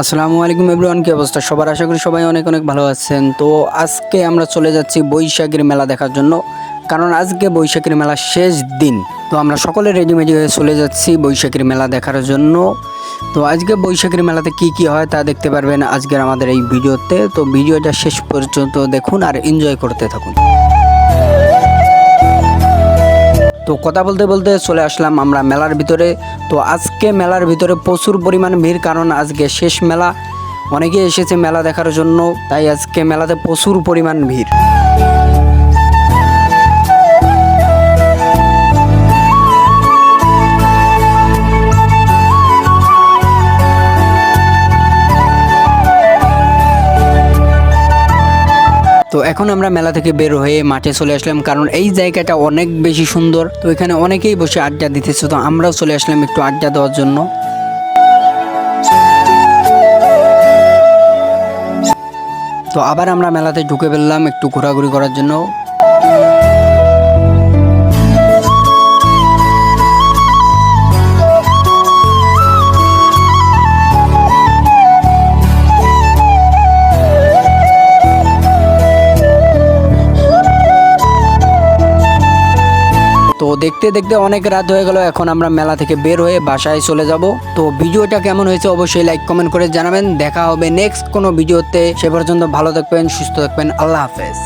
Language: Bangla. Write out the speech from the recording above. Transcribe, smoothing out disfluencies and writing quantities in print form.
আসসালামু আলাইকুম এভরিওয়ান, কি অবস্থা সবার? আশা করি সবাই অনেক অনেক ভালো আছেন। তো আজকে আমরা চলে যাচ্ছি বৈশাখীর মেলা দেখার জন্য, কারণ আজকে বৈশাখীর মেলা শেষ দিন। তো আমরা সকলে রেডিমেডি হয়ে চলে যাচ্ছি বৈশাখীর মেলা দেখার জন্য। তো আজকে বৈশাখীর মেলাতে কি কি হয় তা দেখতে পারবেন আজকের আমাদের এই ভিডিওতে। তো ভিডিওটা শেষ পর্যন্ত দেখুন আর এনজয় করতে থাকুন। তো কথা বলতে বলতে চলে আসলাম আমরা মেলার ভিতরে। তো আজকে মেলার ভিতরে প্রচুর পরিমাণ ভিড়, কারণ আজকে শেষ মেলা। অনেকে এসেছে মেলা দেখার জন্য, তাই আজকে মেলাতে প্রচুর পরিমাণ ভিড়। তো এখন আমরা মেলা থেকে বের হয়ে মাঠে চলে আসলাম, কারণ এই জায়গাটা অনেক বেশি সুন্দর। তো এখানে অনেকেই বসে আড্ডা দিতেছে, তো আমরাও চলে আসলাম একটু আড্ডা দেওয়ার জন্য। তো আবার আমরা মেলাতে ঢুকে ফেললাম একটু ঘোরাঘুরি করার জন্য। তো দেখতে দেখতে অনেক রাত হয়ে গেল, এখন আমরা মেলা থেকে বের হয়ে বাসায় চলে যাব। তো ভিডিওটা কেমন হয়েছে অবশ্যই লাইক কমেন্ট করে জানাবেন। দেখা হবে নেক্সট কোনো ভিডিওতে। সে পর্যন্ত ভালো থাকবেন, সুস্থ থাকবেন। আল্লাহ হাফেজ।